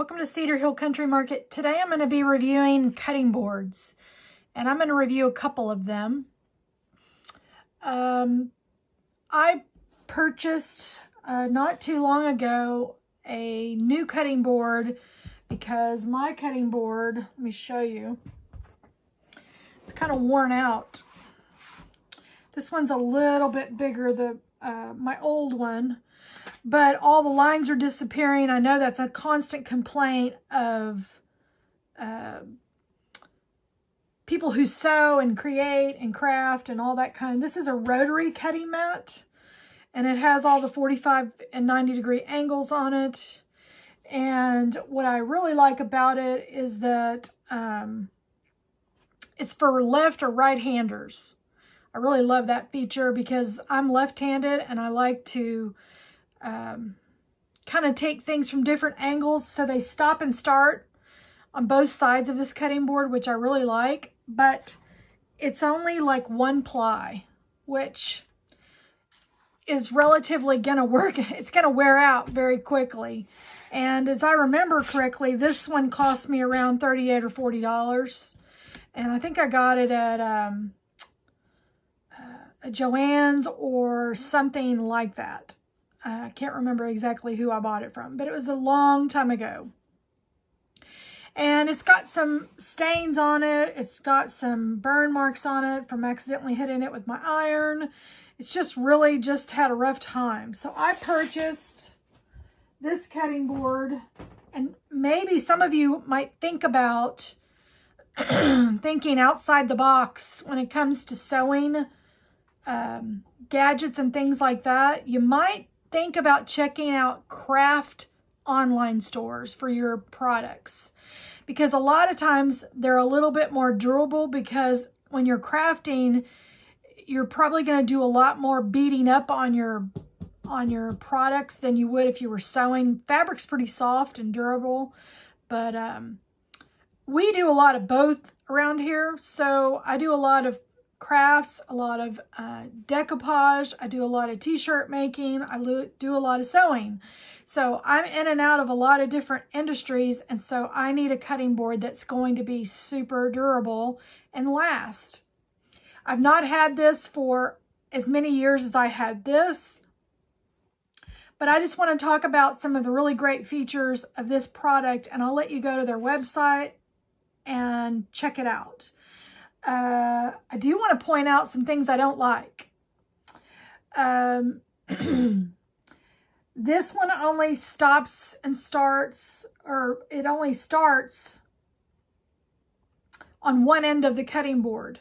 Welcome to Cedar Hill Country Market. Today I'm going to be reviewing cutting boards, and I'm going to review a couple of them. I purchased not too long ago a new cutting board because my cutting board, let me show you, it's kind of worn out. This one's a little bit bigger, my old one. But all the lines are disappearing. I know that's a constant complaint of people who sew and create and craft and all that kind. This is a rotary cutting mat, and it has all the 45 and 90 degree angles on it. And what I really like about it is that it's for left or right-handers. I really love that feature because I'm left-handed and I like to kind of take things from different angles, so they stop and start on both sides of this cutting board, which I really like. But it's only like one ply, which is relatively gonna work. It's gonna wear out very quickly. And as I remember correctly, this one cost me around $38 or $40, and I think I got it at a Joann's or something like that. I can't remember exactly who I bought it from, but it was a long time ago. And it's got some stains on it. It's got some burn marks on it from accidentally hitting it with my iron. It's just really just had a rough time. So I purchased this cutting board, and maybe some of you might think about thinking outside the box when it comes to sewing gadgets and things like that. You might think about checking out craft online stores for your products, because a lot of times they're a little bit more durable, because when you're crafting, you're probably going to do a lot more beating up on your products than you would if you were sewing. Fabric's pretty soft and durable, but we do a lot of both around here. So I do a lot of crafts, a lot of decoupage. I do a lot of t-shirt making. I do a lot of sewing. So I'm in and out of a lot of different industries, and so I need a cutting board that's going to be super durable and last. I've not had this for as many years as I had this, but I just want to talk about some of the really great features of this product, and I'll let you go to their website and check it out. I do want to point out some things I don't like. This one only stops and starts, or it only starts on one end of the cutting board,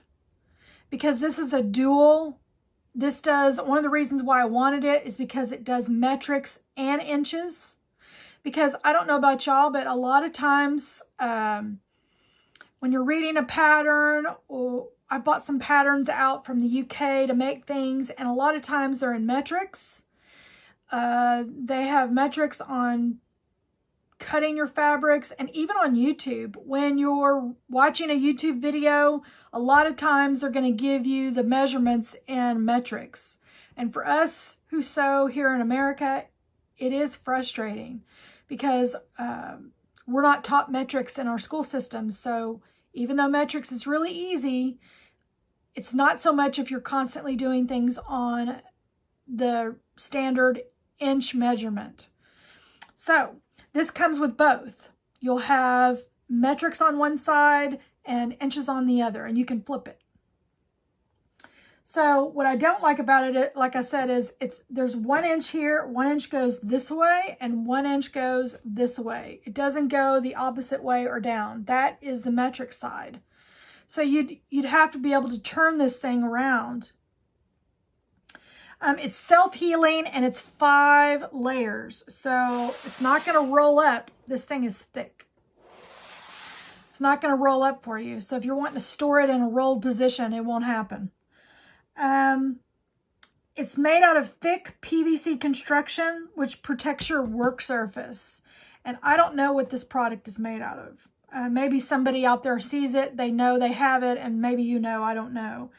because this is a dual. One of the reasons why I wanted it is because it does metrics and inches. Because I don't know about y'all, but a lot of times, when you're reading a pattern, or I bought some patterns out from the UK to make things, and a lot of times they're in metrics. They have metrics on cutting your fabrics, and even on YouTube. When you're watching a YouTube video, a lot of times they're going to give you the measurements in metrics. And for us who sew here in America, it is frustrating because we're not taught metrics in our school systems. So even though metrics is really easy, it's not so much if you're constantly doing things on the standard inch measurement. So this comes with both. You'll have metrics on one side and inches on the other, and you can flip it. So what I don't like about it, like I said, is there's 1 inch here, 1 inch goes this way, and 1 inch goes this way. It doesn't go the opposite way or down. That is the metric side. So you'd have to be able to turn this thing around. It's self-healing, and it's 5 layers. So it's not going to roll up. This thing is thick. It's not going to roll up for you. So if you're wanting to store it in a rolled position, it won't happen. It's made out of thick PVC construction, which protects your work surface. And I don't know what this product is made out of. Maybe somebody out there sees it, they know they have it, and maybe you know, I don't know.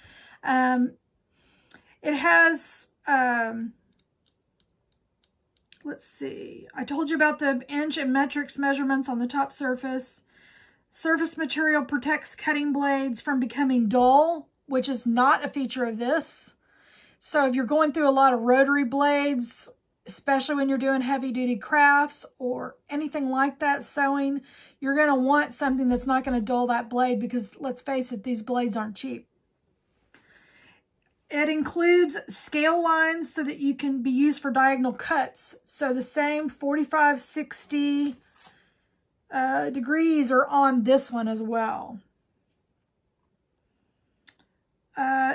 It has let's see. I told you about the inch and metrics measurements on the top surface. Surface material protects cutting blades from becoming dull, which is not a feature of this. So if you're going through a lot of rotary blades, especially when you're doing heavy-duty crafts or anything like that, sewing, you're going to want something that's not going to dull that blade because, let's face it, these blades aren't cheap. It includes scale lines so that you can be used for diagonal cuts. So the same 45, 60 degrees are on this one as well.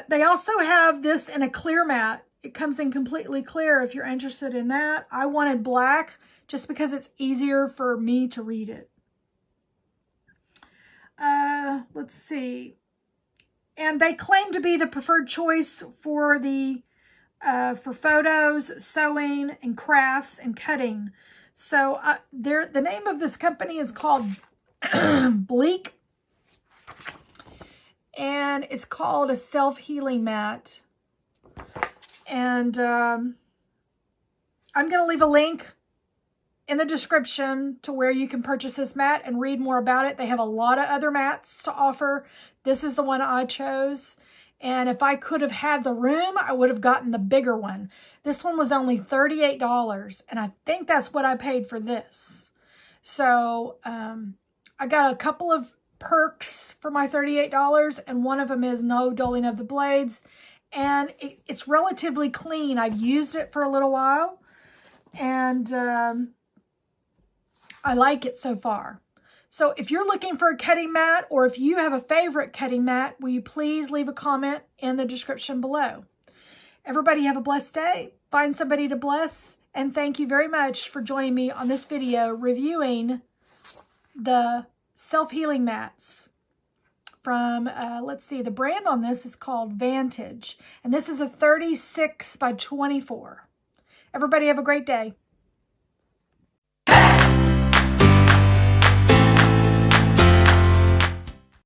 They also have this in a clear mat. It comes in completely clear if you're interested in that. I wanted black just because it's easier for me to read it. Let's see. And they claim to be the preferred choice for the for photos, sewing, and crafts and cutting. So the name of this company is called Bleak. And it's called a self-healing mat. And I'm going to leave a link in the description to where you can purchase this mat and read more about it. They have a lot of other mats to offer. This is the one I chose. And if I could have had the room, I would have gotten the bigger one. This one was only $38. And I think that's what I paid for this. So I got a couple of perks for my $38, and one of them is no dulling of the blades, and it's relatively clean. I've used it for a little while, and I like it so far. So if you're looking for a cutting mat, or if you have a favorite cutting mat, will you please leave a comment in the description below. Everybody have a blessed day. Find somebody to bless, and thank you very much for joining me on this video reviewing the self-healing mats from, let's see, the brand on this is called Vantage. And this is a 36 by 24. Everybody have a great day.